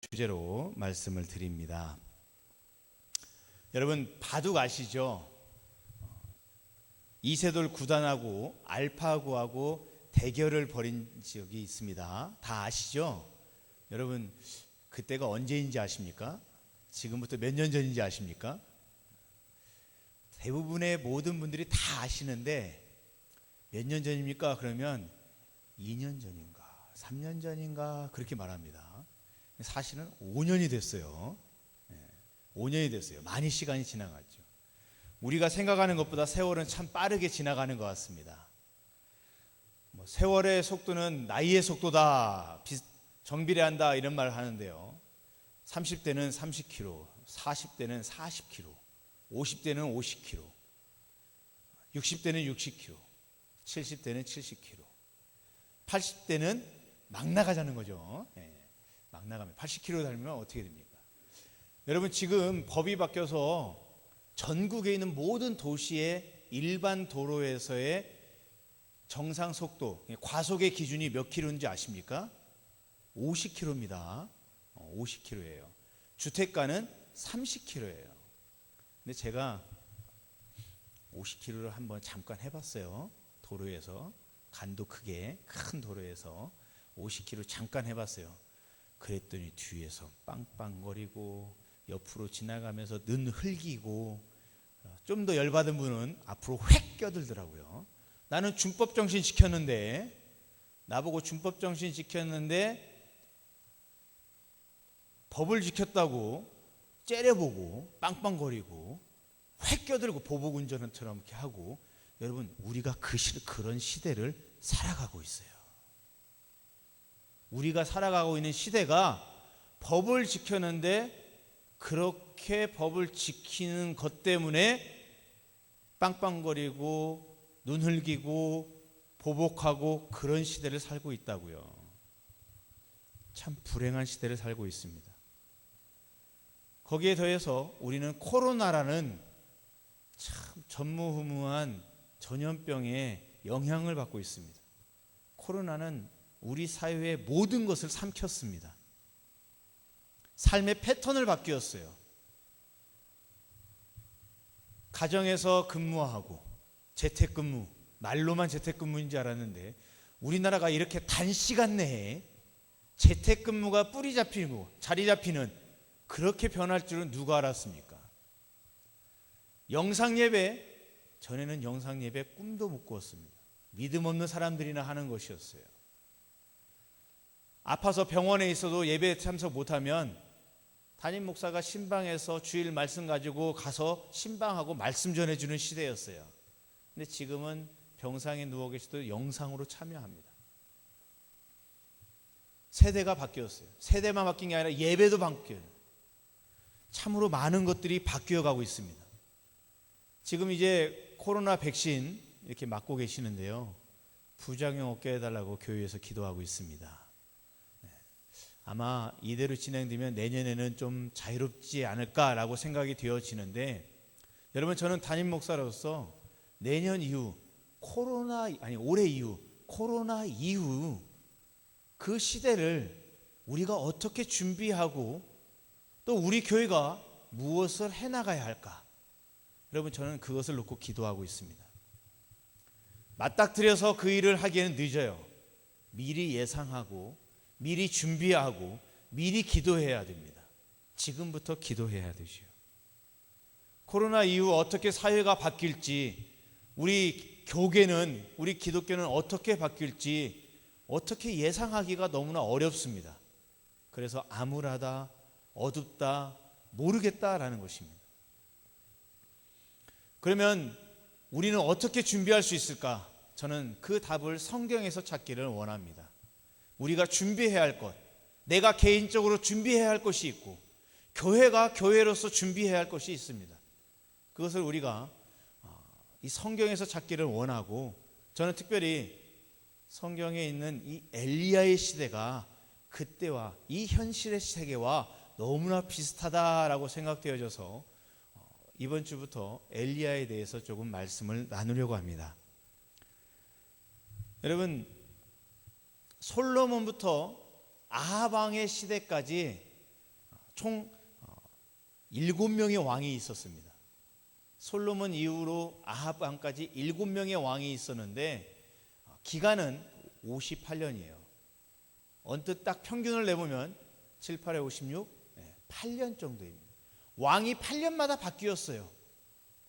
주제로 말씀을 드립니다. 여러분 바둑 아시죠? 이세돌 구단하고 알파고하고 대결을 벌인 적이 있습니다. 다 아시죠? 여러분 그때가 언제인지 아십니까? 지금부터 몇 년 전인지 아십니까? 대부분의 모든 분들이 다 아시는데 몇 년 전입니까? 그러면 2년 전인가 3년 전인가 그렇게 말합니다. 사실은 5년이 됐어요. 5년이 됐어요. 많이 시간이 지나갔죠. 우리가 생각하는 것보다 세월은 참 빠르게 지나가는 것 같습니다. 세월의 속도는 나이의 속도다, 정비례한다 이런 말을 하는데요. 30대는 30km, 40대는 40km, 50대는 50km, 60대는 60km, 70대는 70km, 80대는 막 나가자는 거죠. 막 나가면 80km 달리면 어떻게 됩니까? 여러분 지금 법이 바뀌어서 전국에 있는 모든 도시의 일반 도로에서의 정상 속도, 과속의 기준이 몇 킬로인지 아십니까? 50km입니다. 50km예요. 주택가는 30km예요. 근데 제가 50km를 한번 잠깐 해봤어요. 도로에서 간도 크게 큰 도로에서 50km 잠깐 해봤어요. 그랬더니 뒤에서 빵빵거리고 옆으로 지나가면서 는 흘기고 좀 더 열받은 분은 앞으로 휙 껴들더라고요. 나는 준법정신 지켰는데 나보고 준법정신 지켰는데 법을 지켰다고 째려보고 빵빵거리고 휙 껴들고 보복운전처럼 이렇게 하고 여러분 우리가 그런 시대를 살아가고 있어요. 우리가 살아가고 있는 시대가 법을 지켰는데 그렇게 법을 지키는 것 때문에 빵빵거리고 눈 흘기고 보복하고 그런 시대를 살고 있다고요. 참 불행한 시대를 살고 있습니다. 거기에 더해서 우리는 코로나라는 참 전무후무한 전염병에 영향을 받고 있습니다. 코로나는 우리 사회의 모든 것을 삼켰습니다. 삶의 패턴을 바뀌었어요. 가정에서 근무하고 재택근무, 말로만 재택근무인 줄 알았는데 우리나라가 이렇게 단시간 내에 재택근무가 뿌리 잡히고 자리 잡히는 그렇게 변할 줄은 누가 알았습니까? 영상예배, 전에는 영상예배 꿈도 못 꾸었습니다. 믿음 없는 사람들이나 하는 것이었어요. 아파서 병원에 있어도 예배에 참석 못하면 담임 목사가 신방에서 주일 말씀 가지고 가서 신방하고 말씀 전해주는 시대였어요. 근데 지금은 병상에 누워 계시도 영상으로 참여합니다. 세대가 바뀌었어요. 세대만 바뀐 게 아니라 예배도 바뀌어요. 참으로 많은 것들이 바뀌어 가고 있습니다. 지금 이제 코로나 백신 이렇게 맞고 계시는데요. 부작용 없게 해달라고 교회에서 기도하고 있습니다. 아마 이대로 진행되면 내년에는 좀 자유롭지 않을까라고 생각이 되어지는데 여러분 저는 담임 목사로서 내년 이후 올해 이후 코로나 이후 그 시대를 우리가 어떻게 준비하고 또 우리 교회가 무엇을 해나가야 할까? 여러분 저는 그것을 놓고 기도하고 있습니다. 맞닥뜨려서 그 일을 하기에는 늦어요. 미리 예상하고 미리 준비하고 미리 기도해야 됩니다. 지금부터 기도해야 되죠. 코로나 이후 어떻게 사회가 바뀔지 우리 교계는 우리 기독교는 어떻게 바뀔지 어떻게 예상하기가 너무나 어렵습니다. 그래서 암울하다, 어둡다, 모르겠다라는 것입니다. 그러면 우리는 어떻게 준비할 수 있을까? 저는 그 답을 성경에서 찾기를 원합니다. 우리가 준비해야 할 것, 내가 개인적으로 준비해야 할 것이 있고 교회가 교회로서 준비해야 할 것이 있습니다. 그것을 우리가 이 성경에서 찾기를 원하고 저는 특별히 성경에 있는 이 엘리야의 시대가 그때와 이 현실의 세계와 너무나 비슷하다라고 생각되어져서 이번 주부터 엘리야에 대해서 조금 말씀을 나누려고 합니다. 여러분 솔로몬부터 아합 왕의 시대까지 총 7명의 왕이 있었습니다. 솔로몬 이후로 아합 왕까지 7명의 왕이 있었는데 기간은 58년이에요. 언뜻 딱 평균을 내보면 7, 8에 56, 8년 정도입니다. 왕이 8년마다 바뀌었어요.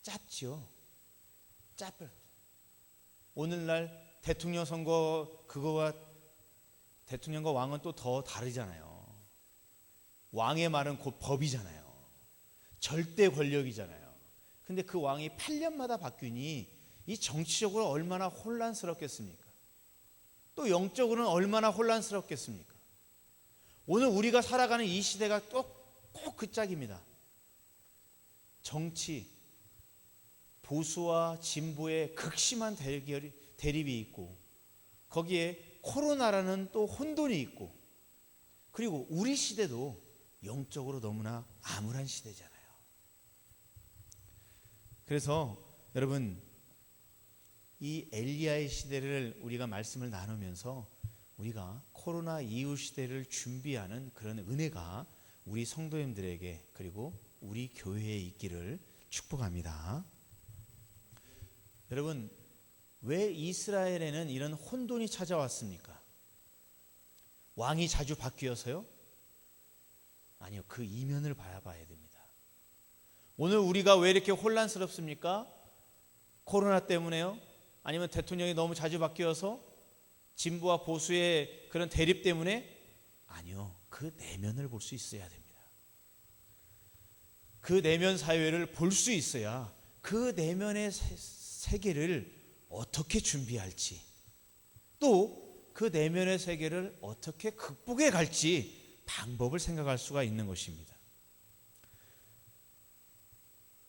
짧지요. 짧아요. 오늘날 대통령 선거 그거와 대통령과 왕은 또 더 다르잖아요. 왕의 말은 곧 법이잖아요. 절대 권력이잖아요. 근데 그 왕이 8년마다 바뀌니 이 정치적으로 얼마나 혼란스럽겠습니까? 또 영적으로는 얼마나 혼란스럽겠습니까? 오늘 우리가 살아가는 이 시대가 꼭 그 짝입니다. 정치, 보수와 진보의 극심한 대립이 있고 거기에 코로나라는 또 혼돈이 있고 그리고 우리 시대도 영적으로 너무나 암울한 시대잖아요. 그래서 여러분 이 엘리야의 시대를 우리가 말씀을 나누면서 우리가 코로나 이후 시대를 준비하는 그런 은혜가 우리 성도님들에게 그리고 우리 교회에 있기를 축복합니다. 여러분 왜 이스라엘에는 이런 혼돈이 찾아왔습니까? 왕이 자주 바뀌어서요? 아니요, 그 이면을 바라봐야 됩니다. 오늘 우리가 왜 이렇게 혼란스럽습니까? 코로나 때문에요? 아니면 대통령이 너무 자주 바뀌어서? 진보와 보수의 그런 대립 때문에? 아니요, 그 내면을 볼 수 있어야 됩니다. 그 내면 사회를 볼 수 있어야 그 내면의 세계를 어떻게 준비할지 또 그 내면의 세계를 어떻게 극복해 갈지 방법을 생각할 수가 있는 것입니다.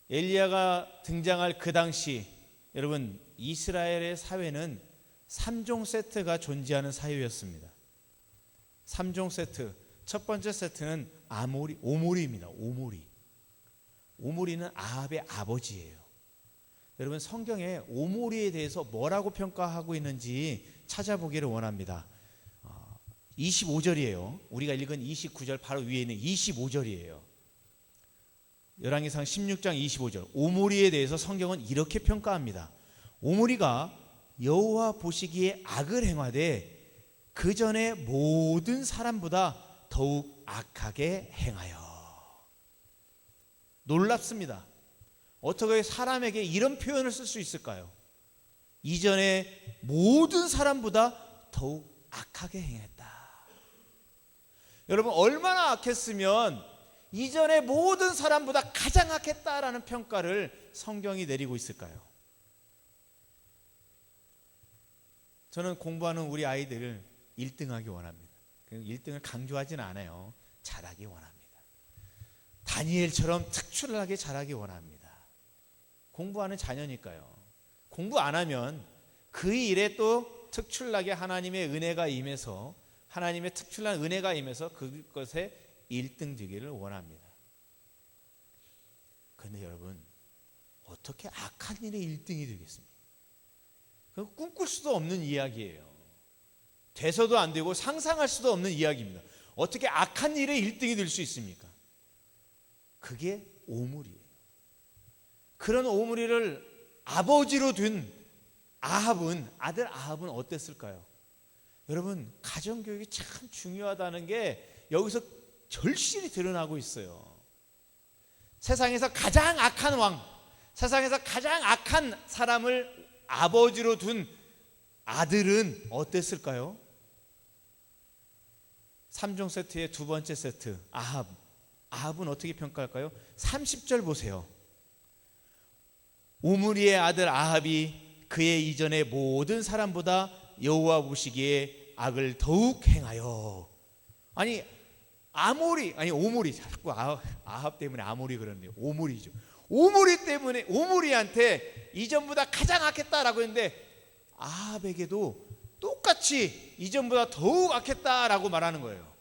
엘리야가 등장할 그 당시 여러분 이스라엘의 사회는 3종 세트가 존재하는 사회였습니다. 3종 세트. 첫 번째 세트는 오므리입니다. 오므리는 아합의 아버지예요. 여러분 성경에 오므리에 대해서 뭐라고 평가하고 있는지 찾아보기를 원합니다. 25절이에요. 우리가 읽은 29절 바로 위에 있는 25절이에요. 열왕기상 16장 25절. 오므리에 대해서 성경은 이렇게 평가합니다. 오므리가 여호와 보시기에 악을 행하되 그 전에 모든 사람보다 더욱 악하게 행하여. 놀랍습니다. 어떻게 사람에게 이런 표현을 쓸 수 있을까요? 이전에 모든 사람보다 더욱 악하게 행했다. 여러분 얼마나 악했으면 이전에 모든 사람보다 가장 악했다라는 평가를 성경이 내리고 있을까요? 저는 공부하는 우리 아이들을 1등하기 원합니다. 1등을 강조하지는 않아요. 잘하기 원합니다. 다니엘처럼 특출나게 잘하기 원합니다. 공부하는 자녀니까요. 공부 안 하면 그 일에 또 특출나게 하나님의 은혜가 임해서 하나님의 특출난 은혜가 임해서 그것에 1등 되기를 원합니다. 그런데 여러분 어떻게 악한 일에 1등이 되겠습니까? 그거 꿈꿀 수도 없는 이야기예요. 돼서도 안 되고 상상할 수도 없는 이야기입니다. 어떻게 악한 일에 1등이 될 수 있습니까? 그게 오므리예요. 그런 오므리를 아버지로 둔 아들 아합은 어땠을까요? 여러분 가정교육이 참 중요하다는 게 여기서 절실히 드러나고 있어요. 세상에서 가장 악한 왕, 세상에서 가장 악한 사람을 아버지로 둔 아들은 어땠을까요? 3종 세트의 두 번째 세트 아합은 어떻게 평가할까요? 30절 보세요. 오므리의 아들 아합이 그의 이전의 모든 사람보다 여호와 보시기에 악을 더욱 행하여. 오므리 자꾸 아합 때문에 아모리 그러는데요. 오므리죠. 오므리 때문에 오므리한테 이전보다 가장 악했다라고 했는데 아합에게도 똑같이 이전보다 더욱 악했다라고 말하는 거예요.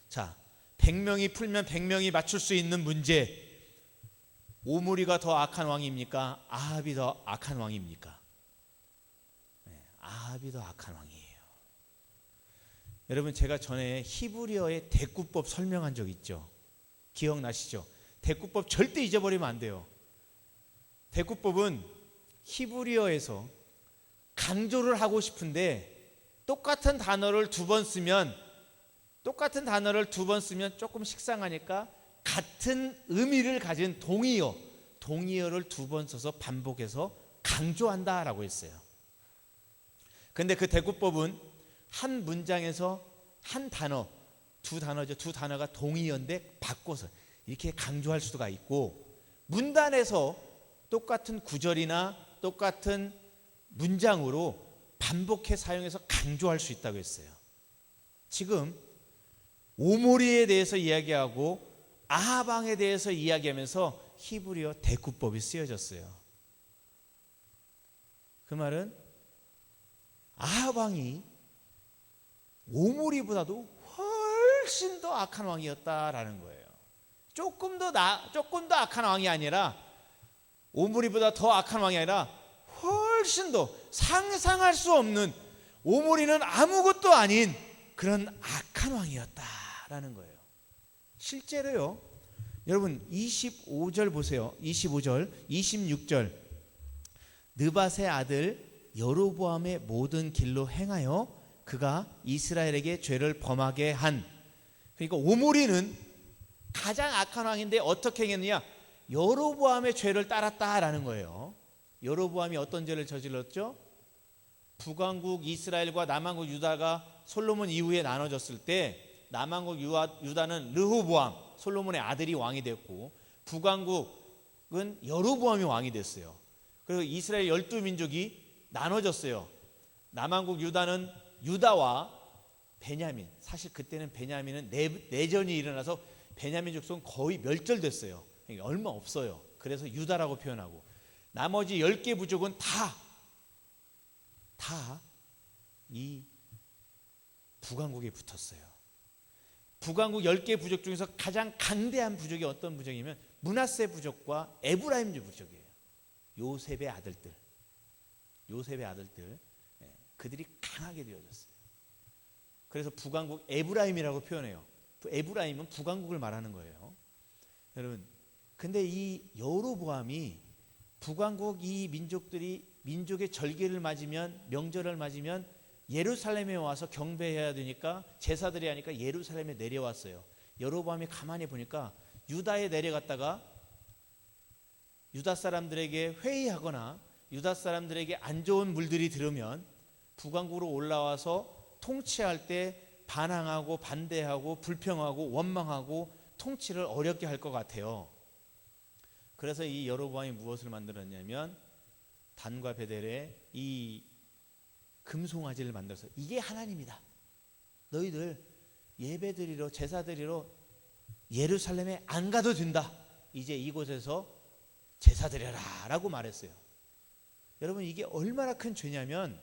자, 100명이 풀면 100명이 맞출 수 있는 문제. 오므리가 더 악한 왕입니까? 아합이 더 악한 왕입니까? 네, 아합이 더 악한 왕이에요. 여러분, 제가 전에 히브리어의 대꾸법 설명한 적 있죠? 기억나시죠? 대꾸법 절대 잊어버리면 안 돼요. 대꾸법은 히브리어에서 강조를 하고 싶은데 똑같은 단어를 두 번 쓰면 조금 식상하니까 같은 의미를 가진 동의어를 두 번 써서 반복해서 강조한다라고 했어요. 근데 그 대꾸법은 한 문장에서 한 단어, 두 단어가 동의어인데 바꿔서 이렇게 강조할 수가 있고, 문단에서 똑같은 구절이나 똑같은 문장으로 반복해 사용해서 강조할 수 있다고 했어요. 지금 오모리에 대해서 이야기하고 아하방에 대해서 이야기하면서 히브리어 대꾸법이 쓰여졌어요. 그 말은 아하방이 오모리보다도 훨씬 더 악한 왕이었다라는 거예요. 조금 더 악한 왕이 아니라, 오모리보다 더 악한 왕이 아니라 훨씬 더 상상할 수 없는, 오모리는 아무것도 아닌 그런 악한 왕이었다라는 거예요. 실제로요, 여러분 25절 보세요. 25절, 26절. 느밧의 아들 여로보암의 모든 길로 행하여 그가 이스라엘에게 죄를 범하게 한, 그러니까 오모리는 가장 악한 왕인데 어떻게 행했느냐? 여로보암의 죄를 따랐다라는 거예요. 여로보암이 어떤 죄를 저질렀죠? 북왕국 이스라엘과 남왕국 유다가 솔로몬 이후에 나눠졌을 때 남왕국 유다는 르호보암, 솔로몬의 아들이 왕이 됐고, 북왕국은 여로보암이 왕이 됐어요. 그리고 이스라엘 12민족이 나눠졌어요. 남왕국 유다는 유다와 베냐민, 사실 그때는 베냐민은 내전이 일어나서 베냐민 족속은 거의 멸절됐어요. 얼마 없어요. 그래서 유다라고 표현하고, 나머지 10개 부족은 다 이 북왕국에 붙었어요. 북왕국 10개 부족 중에서 가장 강대한 부족이 어떤 부족이면 므낫세 부족과 에브라임 부족이에요. 요셉의 아들들, 그들이 강하게 되어졌어요. 그래서 북왕국 에브라임이라고 표현해요. 에브라임은 북왕국을 말하는 거예요. 여러분, 근데 이 여로보암이 북왕국 이 민족의 절기를 맞으면, 명절을 맞으면 예루살렘에 와서 경배해야 되니까, 제사드려야 하니까 예루살렘에 내려왔어요. 여로보암이 가만히 보니까 유다에 내려갔다가 유다 사람들에게 회의하거나 유다 사람들에게 안 좋은 물들이 들으면 북왕국으로 올라와서 통치할 때 반항하고 반대하고 불평하고 원망하고 통치를 어렵게 할 것 같아요. 그래서 이 여로보암이 무엇을 만들었냐면 단과 베델에 이 금송아지를 만들어서, 이게 하나님이다, 너희들 예배드리러 제사드리러 예루살렘에 안 가도 된다, 이제 이곳에서 제사드려라 라고 말했어요. 여러분, 이게 얼마나 큰 죄냐면,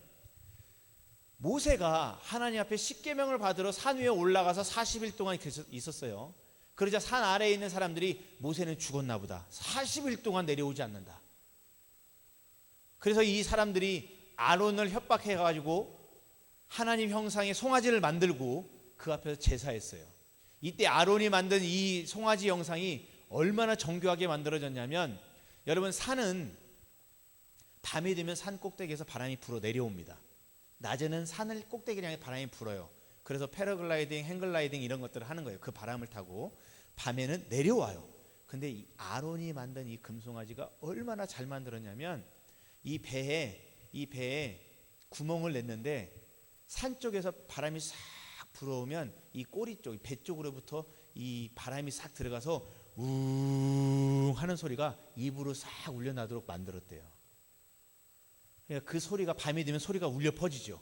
모세가 하나님 앞에 십계명을 받으러 산 위에 올라가서 40일 동안 있었어요. 그러자 산 아래에 있는 사람들이 모세는 죽었나 보다, 40일 동안 내려오지 않는다. 그래서 이 사람들이 아론을 협박해 가지고 하나님 형상의 송아지를 만들고 그 앞에서 제사했어요. 이때 아론이 만든 이 송아지 형상이 얼마나 정교하게 만들어졌냐면, 여러분, 산은 밤이 되면 산 꼭대기에서 바람이 불어 내려옵니다. 낮에는 산을 꼭대기를 향해 바람이 불어요. 그래서 패러글라이딩, 행글라이딩 이런 것들을 하는 거예요. 그 바람을 타고 밤에는 내려와요. 근데 이 아론이 만든 이 금송아지가 얼마나 잘 만들었냐면, 이 배에 구멍을 냈는데 산 쪽에서 바람이 싹 불어오면 이 꼬리 쪽, 배 쪽으로부터 이 바람이 싹 들어가서 웅 하는 소리가 입으로 싹 울려나도록 만들었대요. 그러니까 그 소리가 밤이 되면 소리가 울려 퍼지죠.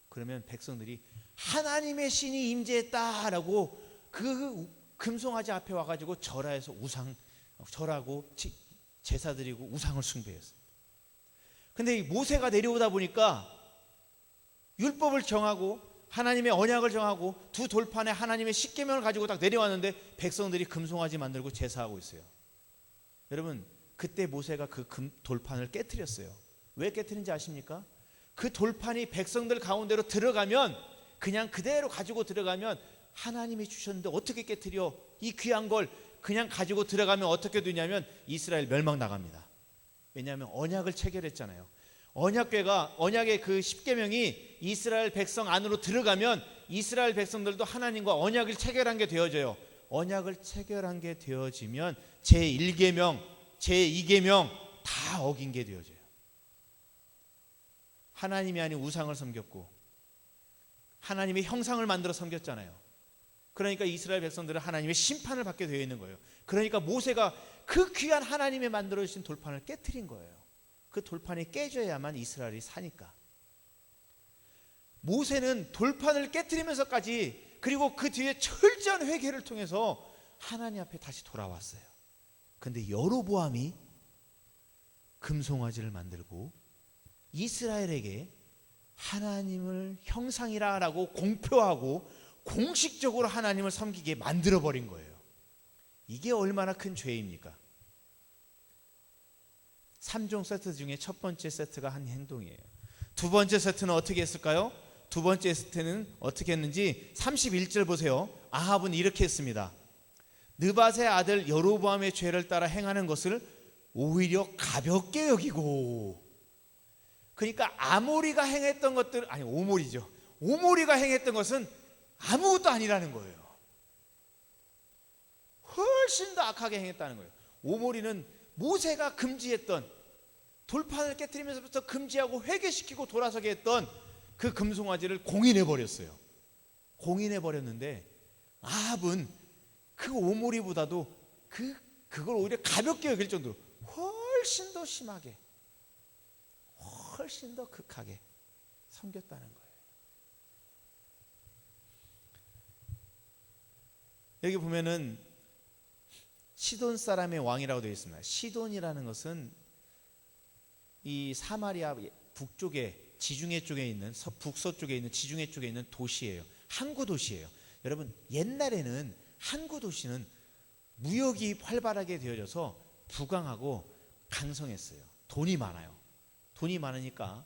그러면 백성들이 하나님의 신이 임재했다라고 그 금송아지 앞에 와가지고 절하고 제사드리고 우상을 숭배했어요. 근데 이 모세가 내려오다 보니까 율법을 정하고 하나님의 언약을 정하고 두 돌판에 하나님의 십계명을 가지고 딱 내려왔는데 백성들이 금송아지 만들고 제사하고 있어요. 여러분, 그때 모세가 그 돌판을 깨트렸어요. 왜 깨트린지 아십니까? 그 돌판이 백성들 가운데로 들어가면 그냥 그대로 가지고 들어가면 하나님이 주셨는데 어떻게 깨트려? 이 귀한 걸 그냥 가지고 들어가면 어떻게 되냐면 이스라엘 멸망 나갑니다. 왜냐하면 언약을 체결했잖아요. 언약의 그 10계명이 이스라엘 백성 안으로 들어가면 이스라엘 백성들도 하나님과 언약을 체결한 게 되어져요. 언약을 체결한 게 되어지면 제1계명, 제2계명 다 어긴 게 되어져요. 하나님이 아닌 우상을 섬겼고 하나님의 형상을 만들어 섬겼잖아요. 그러니까 이스라엘 백성들은 하나님의 심판을 받게 되어 있는 거예요. 그러니까 모세가 그 귀한 하나님이 만들어 주신 돌판을 깨트린 거예요. 그 돌판이 깨져야만 이스라엘이 사니까. 모세는 돌판을 깨트리면서까지 그리고 그 뒤에 철저한 회개를 통해서 하나님 앞에 다시 돌아왔어요. 근데 여로보암이 금송아지를 만들고 이스라엘에게 하나님을 형상이라고 공표하고 공식적으로 하나님을 섬기게 만들어버린 거예요. 이게 얼마나 큰 죄입니까? 3종 세트 중에 첫 번째 세트가 한 행동이에요. 두 번째 세트는 어떻게 했을까요? 두 번째 세트는 어떻게 했는지 31절 보세요. 아합은 이렇게 했습니다. 느밧의 아들 여로보암의 죄를 따라 행하는 것을 오히려 가볍게 여기고, 그러니까 아모리가 행했던 것들, 아니 오모리죠. 오모리가 행했던 것은 아무것도 아니라는 거예요. 훨씬 더 악하게 행했다는 거예요. 오모리는 모세가 금지했던, 돌판을 깨트리면서부터 금지하고 회개시키고 돌아서게 했던 그 금송아지를 공인해버렸어요. 공인해버렸는데 아합은 그 오모리보다도 그걸 오히려 가볍게 여길 정도로 훨씬 더 심하게, 훨씬 더 극하게 섬겼다는 거예요. 여기 보면은 시돈 사람의 왕이라고 되어 있습니다. 시돈이라는 것은 이 사마리아 북쪽에, 지중해 쪽에 있는, 북서쪽에 있는 지중해 쪽에 있는 도시예요. 항구 도시예요. 여러분, 옛날에는 항구 도시는 무역이 활발하게 되어져서 부강하고 강성했어요. 돈이 많아요. 돈이 많으니까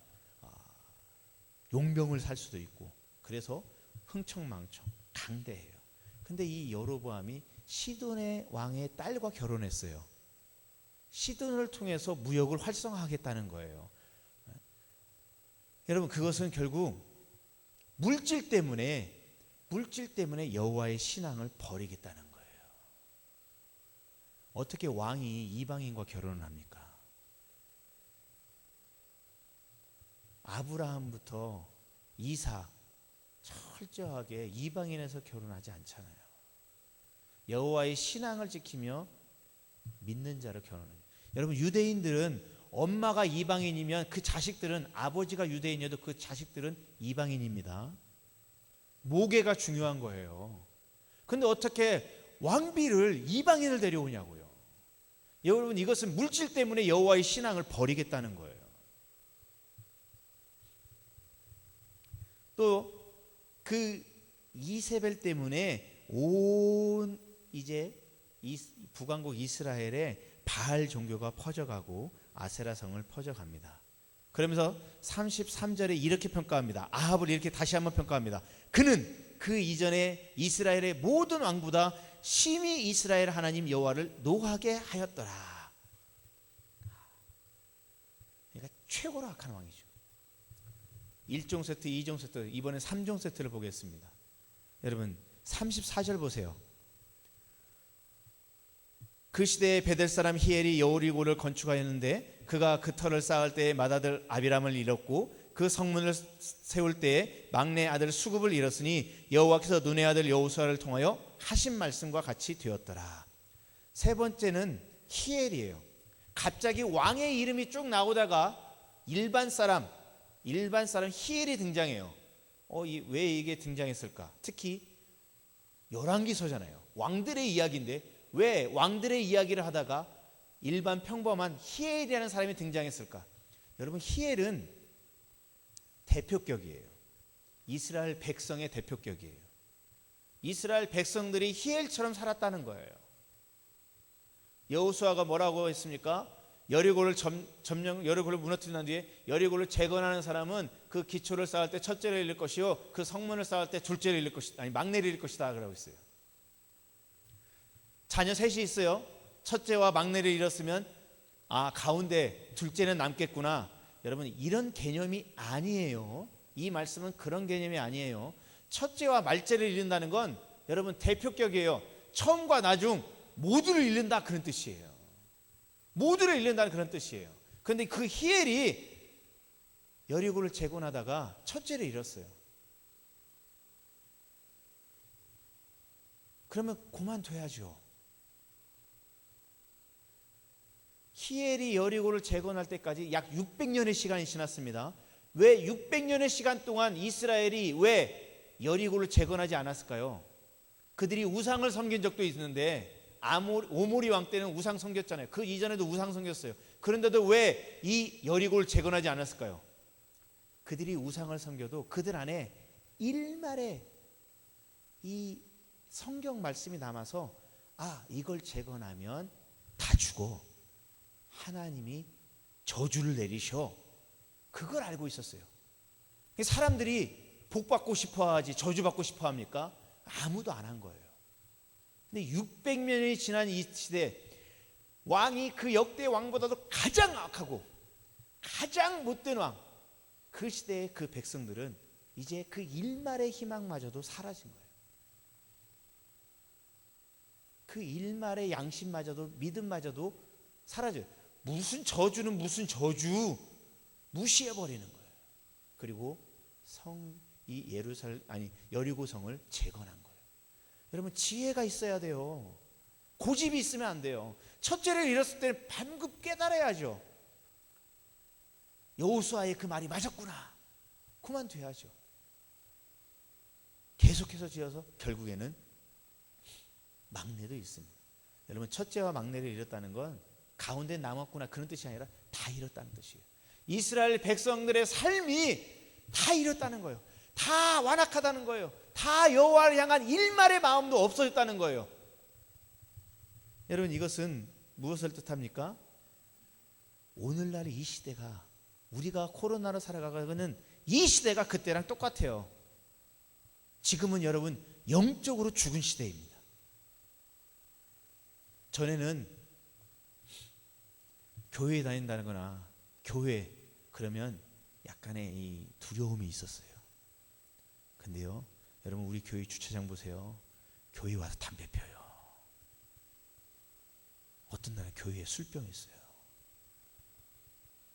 용병을 살 수도 있고, 그래서 흥청망청 강대해요. 근데 이 여로보암이 시돈의 왕의 딸과 결혼했어요. 시돈을 통해서 무역을 활성화하겠다는 거예요. 여러분, 그것은 결국 물질 때문에 여호와의 신앙을 버리겠다는 거예요. 어떻게 왕이 이방인과 결혼을 합니까? 아브라함부터 이삭 철저하게 이방인에서 결혼하지 않잖아요. 여호와의 신앙을 지키며 믿는 자로 결혼해요. 여러분, 유대인들은 엄마가 이방인이면 그 자식들은, 아버지가 유대인이어도 그 자식들은 이방인입니다. 모계가 중요한 거예요. 근데 어떻게 왕비를, 이방인을 데려오냐고요. 여러분, 이것은 물질 때문에 여호와의 신앙을 버리겠다는 거예요. 또 그 이세벨 때문에 온 이제 북왕국 이스라엘에 바알 종교가 퍼져가고 아세라성을 퍼져갑니다. 그러면서 33절에 이렇게 평가합니다. 아합을 이렇게 다시 한번 평가합니다. 그는 그 이전에 이스라엘의 모든 왕보다 심히 이스라엘 하나님 여호와를 노하게 하였더라. 그러니까 최고로 악한 왕이죠. 1종 세트, 2종 세트, 이번엔 3종 세트를 보겠습니다. 여러분, 34절 보세요. 그 시대에 베델 사람 히엘이 여리고를 건축하였는데 그가 그 터를 쌓을 때에 맏아들 아비람을 잃었고 그 성문을 세울 때에 막내 아들 수굽을 잃었으니 여호와께서 눈의 아들 여호수아를 통하여 하신 말씀과 같이 되었더라. 세 번째는 히엘이에요. 갑자기 왕의 이름이 쭉 나오다가 일반 사람 히엘이 등장해요. 왜 이게 등장했을까? 특히 열왕기서잖아요. 왕들의 이야기인데 왜 왕들의 이야기를 하다가 일반 평범한 히엘이라는 사람이 등장했을까? 여러분, 히엘은 대표격이에요. 이스라엘 백성의 대표격이에요. 이스라엘 백성들이 히엘처럼 살았다는 거예요. 여호수아가 뭐라고 했습니까? 여리고를 무너뜨린 난 뒤에 여리고를 재건하는 사람은 그 기초를 쌓을 때 첫째를 잃을 것이요 그 성문을 쌓을 때 둘째를 잃을 것이다. 아니 막내를 잃을 것이다 그러고 있어요. 자녀 셋이 있어요. 첫째와 막내를 잃었으면 가운데 둘째는 남겠구나. 여러분 이런 개념이 아니에요. 이 말씀은 그런 개념이 아니에요. 첫째와 말째를 잃는다는 건 여러분 대표격이에요. 처음과 나중 모두를 잃는다 그런 뜻이에요. 모두를 잃는다는 그런 뜻이에요. 그런데 그 히엘이 여리고를 재건하다가 첫째를 잃었어요. 그러면 그만둬야죠. 히엘이 여리고를 재건할 때까지 약 600년의 시간이 지났습니다. 왜 600년의 시간 동안 이스라엘이 왜 여리고를 재건하지 않았을까요? 그들이 우상을 섬긴 적도 있는데 오모리 왕 때는 우상 섬겼잖아요. 그 이전에도 우상 섬겼어요. 그런데도 왜 이 여리고를 재건하지 않았을까요? 그들이 우상을 섬겨도 그들 안에 일말의 이 성경 말씀이 남아서 이걸 재건하면 다 죽어. 하나님이 저주를 내리셔. 그걸 알고 있었어요. 사람들이 복받고 싶어하지 저주받고 싶어합니까? 아무도 안 한 거예요. 근데 600년이 지난 이 시대 왕이 그 역대 왕보다도 가장 악하고 가장 못된 왕, 그 시대의 그 백성들은 이제 그 일말의 희망마저도 사라진 거예요. 그 일말의 양심마저도 믿음마저도 사라져요. 무슨 저주는 무슨 저주 무시해버리는 거예요. 그리고 여리고 성을 재건한 거예요. 여러분 지혜가 있어야 돼요. 고집이 있으면 안 돼요. 첫째를 잃었을 때는 반급 깨달아야죠. 여호수아의 그 말이 맞았구나. 그만둬야죠. 계속해서 지어서 결국에는 막내도 있습니다. 여러분 첫째와 막내를 잃었다는 건 가운데 남았구나 그런 뜻이 아니라 다 잃었다는 뜻이에요. 이스라엘 백성들의 삶이 다 잃었다는 거예요. 다 완악하다는 거예요. 다 여호와를 향한 일말의 마음도 없어졌다는 거예요. 여러분 이것은 무엇을 뜻합니까? 오늘날 이 시대가 우리가 코로나로 살아가는 이 시대가 그때랑 똑같아요. 지금은 여러분 영적으로 죽은 시대입니다. 전에는 교회에 다닌다는 거나 교회 그러면 약간의 이 두려움이 있었어요. 근데요 여러분 우리 교회 주차장 보세요. 교회 와서 담배 펴요. 어떤 날은 교회에 술병이 있어요.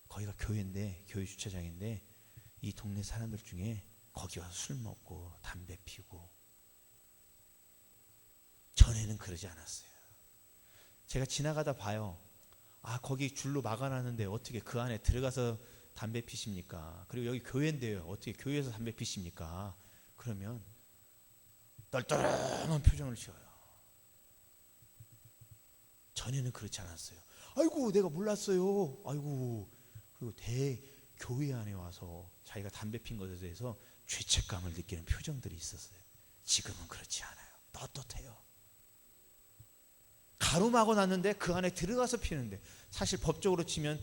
거기가 교회인데 교회 주차장인데 이 동네 사람들 중에 거기 와서 술 먹고 담배 피우고. 전에는 그러지 않았어요. 제가 지나가다 봐요. 거기 줄로 막아놨는데 어떻게 그 안에 들어가서 담배 피십니까? 그리고 여기 교회인데요. 어떻게 교회에서 담배 피십니까? 그러면 떨떠름한 표정을 지어요. 전에는 그렇지 않았어요. 아이고 내가 몰랐어요. 아이고. 그리고 교회 안에 와서 자기가 담배 핀 것에 대해서 죄책감을 느끼는 표정들이 있었어요. 지금은 그렇지 않아요. 떳떳해요. 가로막아 놨는데 그 안에 들어가서 피는데 사실 법적으로 치면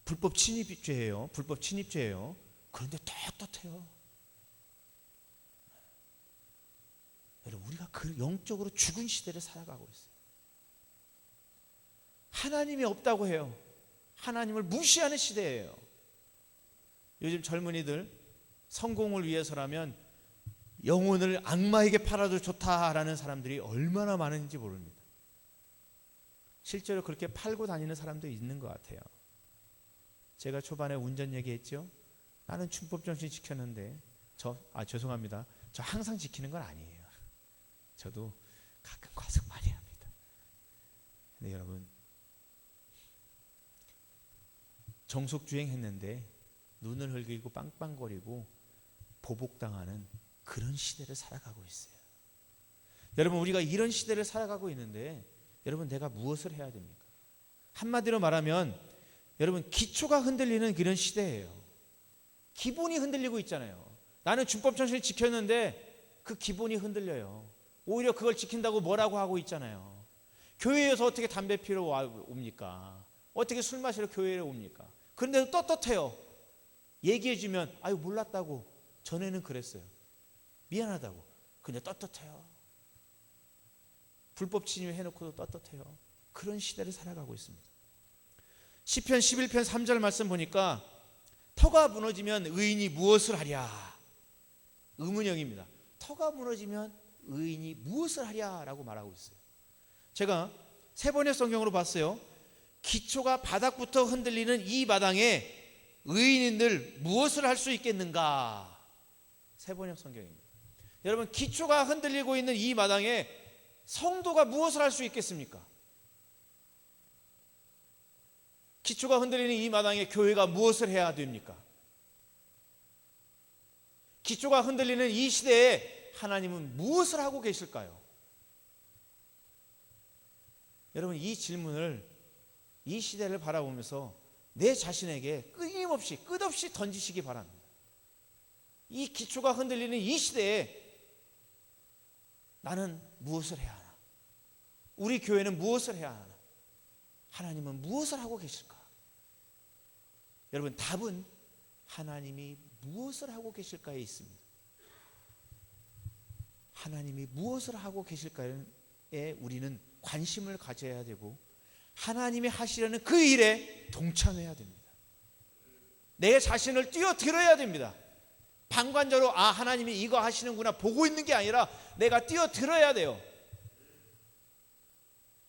불법 침입죄예요. 불법 침입죄예요. 그런데 떳떳해요. 여러분 우리가 그 영적으로 죽은 시대를 살아가고 있어요. 하나님이 없다고 해요. 하나님을 무시하는 시대예요. 요즘 젊은이들 성공을 위해서라면 영혼을 악마에게 팔아도 좋다라는 사람들이 얼마나 많은지 모릅니다. 실제로 그렇게 팔고 다니는 사람도 있는 것 같아요. 제가 초반에 운전 얘기했죠. 나는 춘법정신 지켰는데 죄송합니다. 저 항상 지키는 건 아니에요. 저도 가끔 과속 많이 합니다. 근데 여러분 정속주행 했는데 눈을 흘기고 빵빵거리고 보복당하는 그런 시대를 살아가고 있어요. 여러분 우리가 이런 시대를 살아가고 있는데 여러분 내가 무엇을 해야 됩니까? 한마디로 말하면 여러분 기초가 흔들리는 그런 시대예요. 기본이 흔들리고 있잖아요. 나는 준법정신을 지켰는데 그 기본이 흔들려요. 오히려 그걸 지킨다고 뭐라고 하고 있잖아요. 교회에서 어떻게 담배 피러 옵니까? 어떻게 술 마시러 교회에 옵니까? 그런데도 떳떳해요. 얘기해주면 아유 몰랐다고, 전에는 그랬어요. 미안하다고. 근데 떳떳해요. 불법 침입해놓고도 떳떳해요. 그런 시대를 살아가고 있습니다. 시편 11편 3절 말씀 보니까 터가 무너지면 의인이 무엇을 하랴? 의문형입니다. 터가 무너지면 의인이 무엇을 하랴? 라고 말하고 있어요. 제가 세 번의 성경으로 봤어요. 기초가 바닥부터 흔들리는 이 마당에 의인들 무엇을 할 수 있겠는가? 세 번의 성경입니다. 여러분, 기초가 흔들리고 있는 이 마당에 성도가 무엇을 할 수 있겠습니까? 기초가 흔들리는 이 마당에 교회가 무엇을 해야 됩니까? 기초가 흔들리는 이 시대에 하나님은 무엇을 하고 계실까요? 여러분, 이 질문을 이 시대를 바라보면서 내 자신에게 끊임없이 끝없이 던지시기 바랍니다. 이 기초가 흔들리는 이 시대에 나는 무엇을 해야 하나? 우리 교회는 무엇을 해야 하나? 하나님은 무엇을 하고 계실까? 여러분, 답은 하나님이 무엇을 하고 계실까에 있습니다. 하나님이 무엇을 하고 계실까에 우리는 관심을 가져야 되고 하나님이 하시려는 그 일에 동참해야 됩니다. 내 자신을 뛰어들어야 됩니다. 방관자로 하나님이 이거 하시는구나 보고 있는 게 아니라 내가 뛰어들어야 돼요.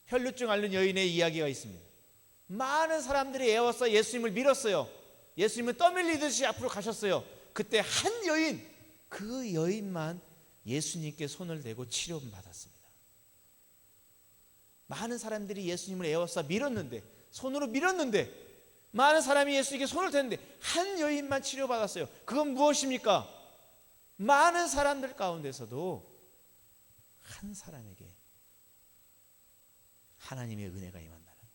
혈루증 앓는 여인의 이야기가 있습니다. 많은 사람들이 애워서 예수님을 밀었어요. 예수님은 떠밀리듯이 앞으로 가셨어요. 그때 한 여인, 그 여인만 예수님께 손을 대고 치료를 받았습니다. 많은 사람들이 예수님을 애워서 밀었는데, 손으로 밀었는데, 많은 사람이 예수님께 손을 댔는데 한 여인만 치료받았어요. 그건 무엇입니까? 많은 사람들 가운데서도 한 사람에게 하나님의 은혜가 임한다는 거예요.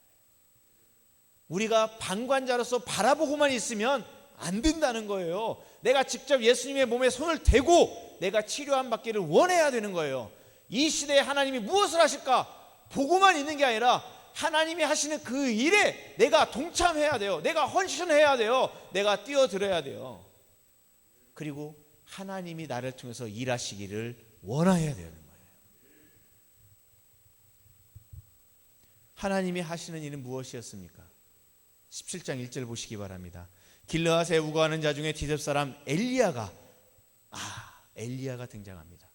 우리가 방관자로서 바라보고만 있으면 안 된다는 거예요. 내가 직접 예수님의 몸에 손을 대고 내가 치료함 받기를 원해야 되는 거예요. 이 시대에 하나님이 무엇을 하실까 보고만 있는 게 아니라 하나님이 하시는 그 일에 내가 동참해야 돼요. 내가 헌신해야 돼요. 내가 뛰어들어야 돼요. 그리고 하나님이 나를 통해서 일하시기를 원해야 되는 거예요. 하나님이 하시는 일은 무엇이었습니까? 17장 1절 보시기 바랍니다. 길르앗에 우거하는 자 중에 디셉 사람 엘리야가 등장합니다.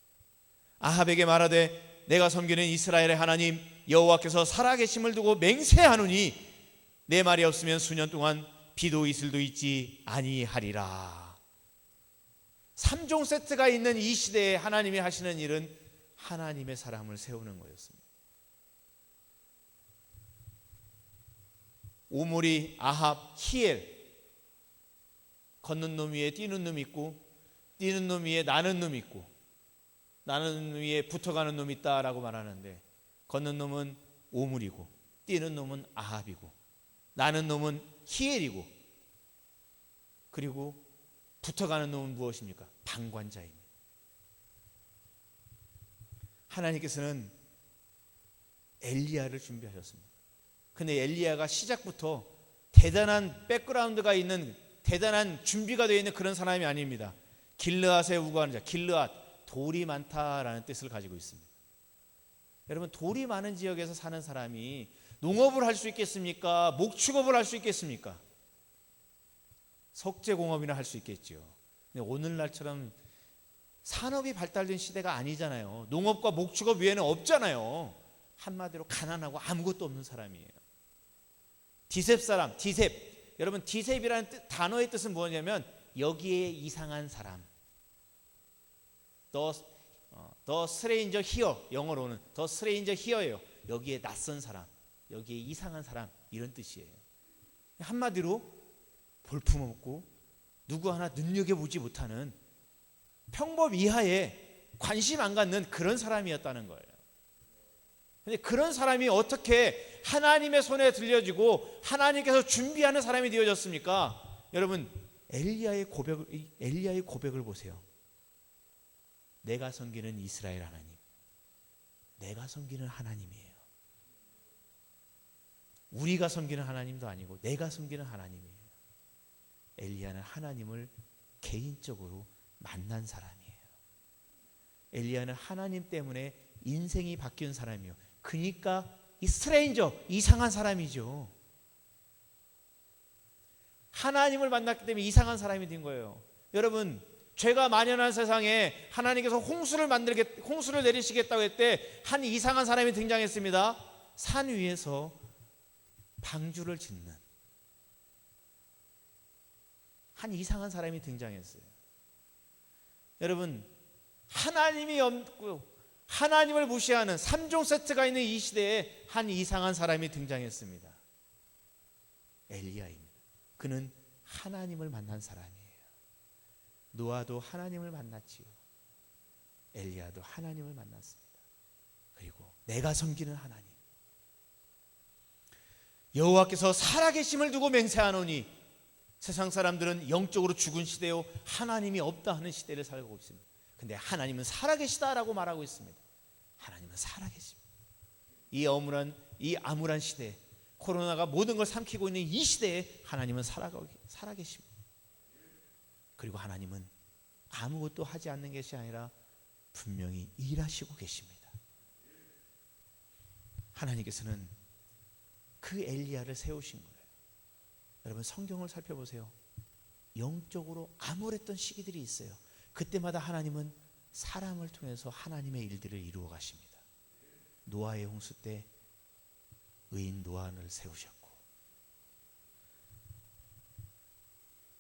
아합에게 말하되 내가 섬기는 이스라엘의 하나님 여호와께서 살아계심을 두고 맹세하노니 내 말이 없으면 수년 동안 비도 이슬도 있지 아니하리라. 3종 세트가 있는 이 시대에 하나님이 하시는 일은 하나님의 사람을 세우는 거였습니다. 오므리, 아합, 히엘, 걷는 놈 위에 뛰는 놈 있고 뛰는 놈 위에 나는 놈 있고 나는 놈 위에 붙어가는 놈 있다라고 말하는데, 걷는 놈은 오므리고 뛰는 놈은 아합이고 나는 놈은 히엘이고 그리고 붙어가는 놈은 무엇입니까? 방관자입니다. 하나님께서는 엘리야를 준비하셨습니다. 근데 엘리야가 시작부터 대단한 백그라운드가 있는, 대단한 준비가 되어 있는 그런 사람이 아닙니다. 길르앗에 우거하는 자, 길르앗, 돌이 많다라는 뜻을 가지고 있습니다. 여러분, 돌이 많은 지역에서 사는 사람이 농업을 할 수 있겠습니까? 목축업을 할 수 있겠습니까? 석재공업이나 할 수 있겠죠. 근데 오늘날처럼 산업이 발달된 시대가 아니잖아요. 농업과 목축업 외에는 없잖아요. 한마디로 가난하고 아무것도 없는 사람이에요. 디셉 사람, 디셉. 여러분, 디셉이라는 단어의 뜻은 뭐냐면 여기에 이상한 사람. The stranger here, 영어로는 The stranger here예요. 여기에 낯선 사람, 여기에 이상한 사람, 이런 뜻이에요. 한마디로 볼품없고 누구 하나 눈여겨보지 못하는 평범 이하에 관심 안 갖는 그런 사람이었다는 거예요. 근데 그런 사람이 어떻게 하나님의 손에 들려지고 하나님께서 준비하는 사람이 되어졌습니까? 여러분, 엘리야의 고백을 보세요. 내가 섬기는 이스라엘 하나님, 내가 섬기는 하나님이에요. 우리가 섬기는 하나님도 아니고 내가 섬기는 하나님이에요. 엘리야는 하나님을 개인적으로 만난 사람이에요. 엘리야는 하나님 때문에 인생이 바뀐 사람이에요. 그러니까 이 스트레인저, 이상한 사람이죠. 하나님을 만났기 때문에 이상한 사람이 된 거예요. 여러분, 죄가 만연한 세상에 하나님께서 홍수를 내리시겠다고 했을 때 한 이상한 사람이 등장했습니다. 산 위에서 방주를 짓는 한 이상한 사람이 등장했어요. 여러분, 하나님이 없고 하나님을 무시하는 3종 세트가 있는 이 시대에 한 이상한 사람이 등장했습니다. 엘리야입니다. 그는 하나님을 만난 사람이에요. 노아도 하나님을 만났지요. 엘리야도 하나님을 만났습니다. 그리고 내가 섬기는 하나님, 여호와께서 살아계심을 두고 맹세하노니, 세상 사람들은 영적으로 죽은 시대요 하나님이 없다 하는 시대를 살고 있습니다. 근데 하나님은 살아계시다라고 말하고 있습니다. 하나님은 살아계십니다. 이 암울한 시대에, 코로나가 모든 걸 삼키고 있는 이 시대에 하나님은 살아계십니다. 그리고 하나님은 아무것도 하지 않는 것이 아니라 분명히 일하시고 계십니다. 하나님께서는 그 엘리야를 세우신 거예요. 여러분, 성경을 살펴보세요. 영적으로 암울했던 시기들이 있어요. 그때마다 하나님은 사람을 통해서 하나님의 일들을 이루어 가십니다. 노아의 홍수 때 의인 노아를 세우셨고,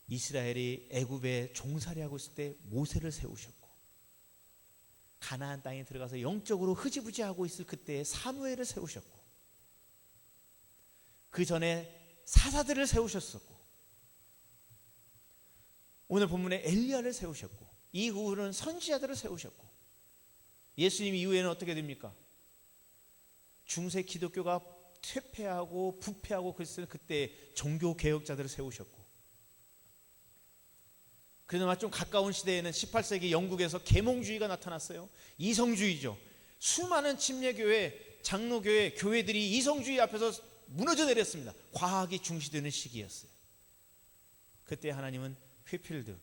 이스라엘이 애굽에 종살이하고 있을 때 모세를 세우셨고, 가나안 땅에 들어가서 영적으로 흐지부지하고 있을 그때에 사무엘을 세우셨고, 그 전에 사사들을 세우셨었고, 오늘 본문에 엘리야를 세우셨고, 이후로는 선지자들을 세우셨고, 예수님 이후에는 어떻게 됩니까? 중세 기독교가 퇴폐하고 부패하고 그랬을 그때 종교 개혁자들을 세우셨고, 그나마 좀 가까운 시대에는 18세기 영국에서 계몽주의가 나타났어요. 이성주의죠. 수많은 침례교회, 장로교회, 교회들이 이성주의 앞에서 무너져 내렸습니다. 과학이 중시되는 시기였어요. 그때 하나님은 휘필드,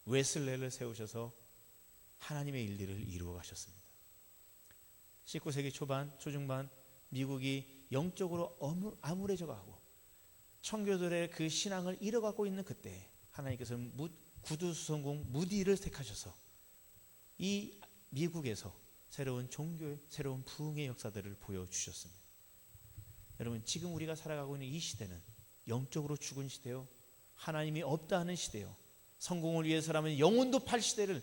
웨슬레를 세우셔서 하나님의 일들을 이루어 가셨습니다. 19세기 초중반 미국이 영적으로 암울해져 가고 청교도들의 그 신앙을 잃어가고 있는 그때 하나님께서는 구두수성공 무디를 택하셔서 이 미국에서 새로운 종교의 새로운 부흥의 역사들을 보여주셨습니다. 여러분, 지금 우리가 살아가고 있는 이 시대는 영적으로 죽은 시대요, 하나님이 없다 하는 시대요, 성공을 위해서라면 영혼도 팔 시대를,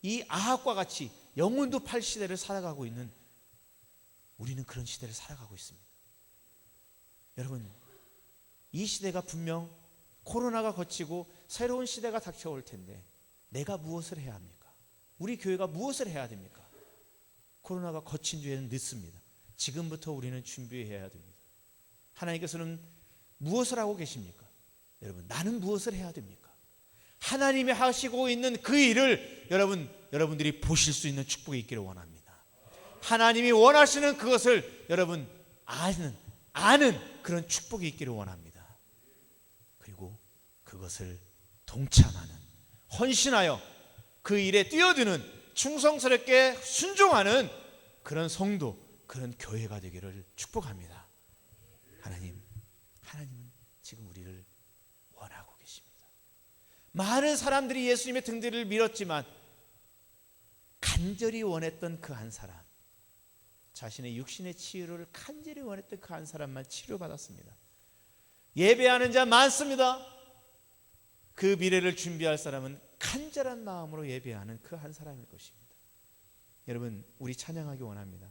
이 아합과 같이 영혼도 팔 시대를 살아가고 있는, 우리는 그런 시대를 살아가고 있습니다. 여러분, 이 시대가 분명 코로나가 거치고 새로운 시대가 닥쳐올 텐데 내가 무엇을 해야 합니까? 우리 교회가 무엇을 해야 됩니까? 코로나가 거친 뒤에는 늦습니다. 지금부터 우리는 준비해야 됩니다. 하나님께서는 무엇을 하고 계십니까? 여러분, 나는 무엇을 해야 됩니까? 하나님이 하시고 있는 그 일을 여러분들이 보실 수 있는 축복이 있기를 원합니다. 하나님이 원하시는 그것을 여러분 아는 그런 축복이 있기를 원합니다. 그리고 그것을 동참하는, 헌신하여 그 일에 뛰어드는, 충성스럽게 순종하는 그런 성도, 그런 교회가 되기를 축복합니다. 하나님은 지금 우리를 원하고 계십니다. 많은 사람들이 예수님의 등뒤를 밀었지만 간절히 원했던 그 한 사람, 자신의 육신의 치유를 간절히 원했던 그 한 사람만 치료받았습니다. 예배하는 자 많습니다. 그 미래를 준비할 사람은 간절한 마음으로 예배하는 그 한 사람일 것입니다. 여러분, 우리 찬양하기 원합니다.